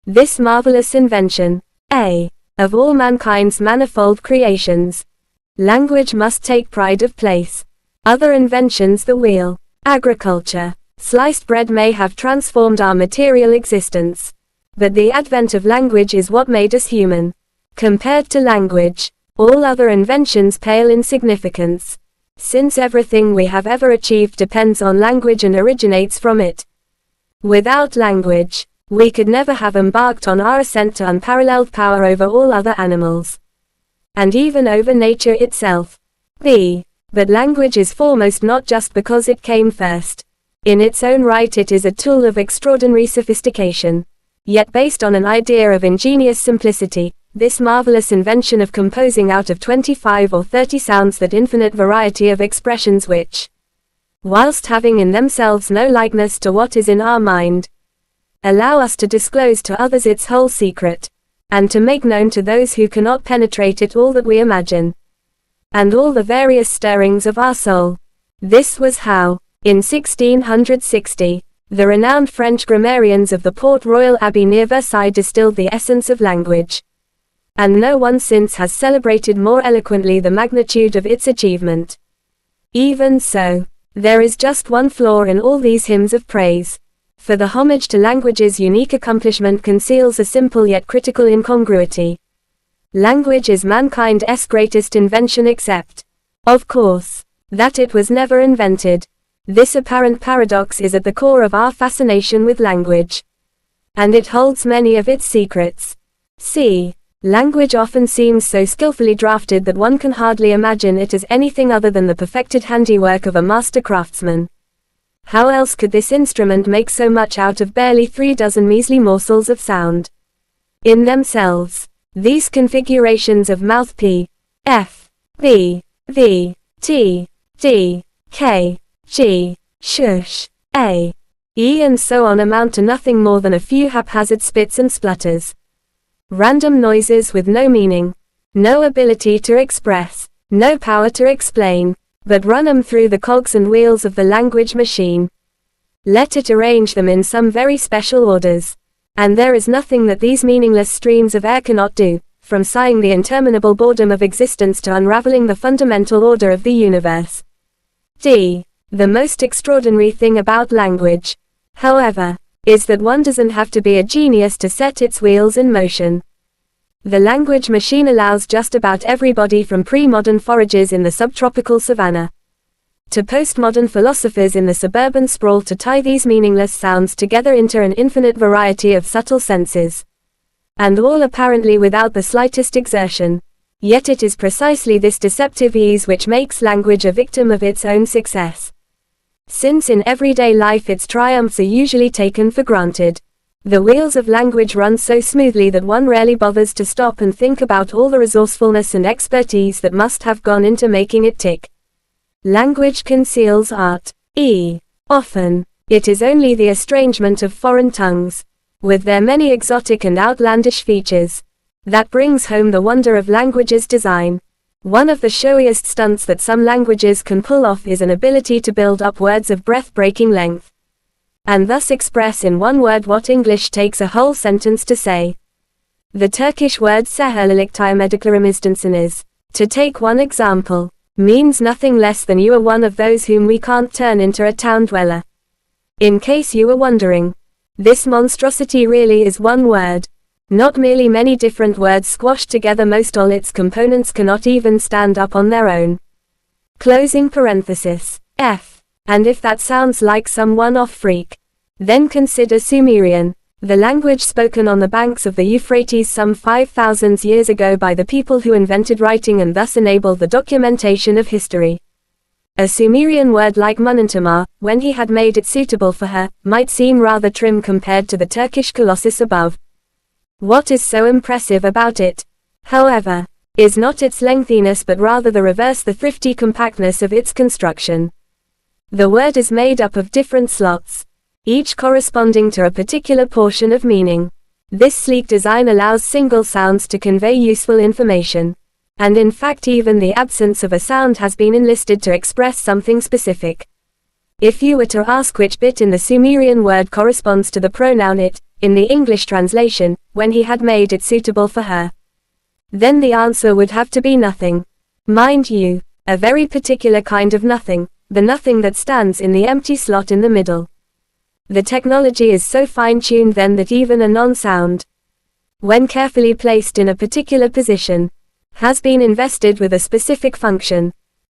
This marvelous invention, of all mankind's manifold creations, language must take pride of place. Other inventions, the wheel, agriculture, sliced bread may have transformed our material existence. But the advent of language is what made us human. Compared to language, all other inventions pale in significance, since everything we have ever achieved depends on language and originates from it. Without language, we could never have embarked on our ascent to unparalleled power over all other animals, and even over nature itself. But language is foremost not just because it came first. In its own right it is a tool of extraordinary sophistication, yet based on an idea of ingenious simplicity. This marvelous invention of composing out of 25 or 30 sounds that infinite variety of expressions which, whilst having in themselves no likeness to what is in our mind, allow us to disclose to others its whole secret, and to make known to those who cannot penetrate it all that we imagine, and all the various stirrings of our soul. This was how, in 1660, the renowned French grammarians of the Port Royal Abbey near Versailles distilled the essence of language. And no one since has celebrated more eloquently the magnitude of its achievement. Even so, there is just one flaw in all these hymns of praise. For the homage to language's unique accomplishment conceals a simple yet critical incongruity. Language is mankind's greatest invention except, of course, that it was never invented. This apparent paradox is at the core of our fascination with language. And it holds many of its secrets. Language often seems so skillfully drafted that one can hardly imagine it as anything other than the perfected handiwork of a master craftsman. How else could this instrument make so much out of barely 3 dozen measly morsels of sound? In themselves, these configurations of mouth P, F, B, V, T, D, K, G, shush, A, E and so on amount to nothing more than a few haphazard spits and splutters. Random noises with no meaning, no ability to express, no power to explain, but run them through the cogs and wheels of the language machine. Let it arrange them in some very special orders, and there is nothing that these meaningless streams of air cannot do, from sighing the interminable boredom of existence to unraveling the fundamental order of the universe. The most extraordinary thing about language, however, is that one doesn't have to be a genius to set its wheels in motion. The language machine allows just about everybody from pre-modern foragers in the subtropical savanna to postmodern philosophers in the suburban sprawl to tie these meaningless sounds together into an infinite variety of subtle senses. And all apparently without the slightest exertion. Yet it is precisely this deceptive ease which makes language a victim of its own success. Since in everyday life its triumphs are usually taken for granted, the wheels of language run so smoothly that one rarely bothers to stop and think about all the resourcefulness and expertise that must have gone into making it tick. Language conceals art. Often, it is only the estrangement of foreign tongues, with their many exotic and outlandish features, that brings home the wonder of language's design. One of the showiest stunts that some languages can pull off is an ability to build up words of breath-breaking length, and thus express in one word what English takes a whole sentence to say. The Turkish word is, to take one example, means nothing less than you are one of those whom we can't turn into a town dweller. In case you were wondering, this monstrosity really is one word. Not merely many different words squashed together. Most all its components cannot even stand up on their own. Closing parenthesis. F. And if that sounds like some one-off freak, then consider Sumerian, the language spoken on the banks of the Euphrates some 5,000 years ago by the people who invented writing and thus enabled the documentation of history. A Sumerian word like Munantamar, when he had made it suitable for her, might seem rather trim compared to the Turkish colossus above. What is so impressive about it, however, is not its lengthiness but rather the reverse, the thrifty compactness of its construction. The word is made up of different slots, each corresponding to a particular portion of meaning. This sleek design allows single sounds to convey useful information, and in fact even the absence of a sound has been enlisted to express something specific. If you were to ask which bit in the Sumerian word corresponds to the pronoun it, in the English translation, when he had made it suitable for her. Then the answer would have to be nothing. Mind you, a very particular kind of nothing, the nothing that stands in the empty slot in the middle. The technology is so fine-tuned then that even a non-sound, when carefully placed in a particular position, has been invested with a specific function.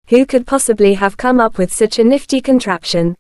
Who could possibly have come up with such a nifty contraption?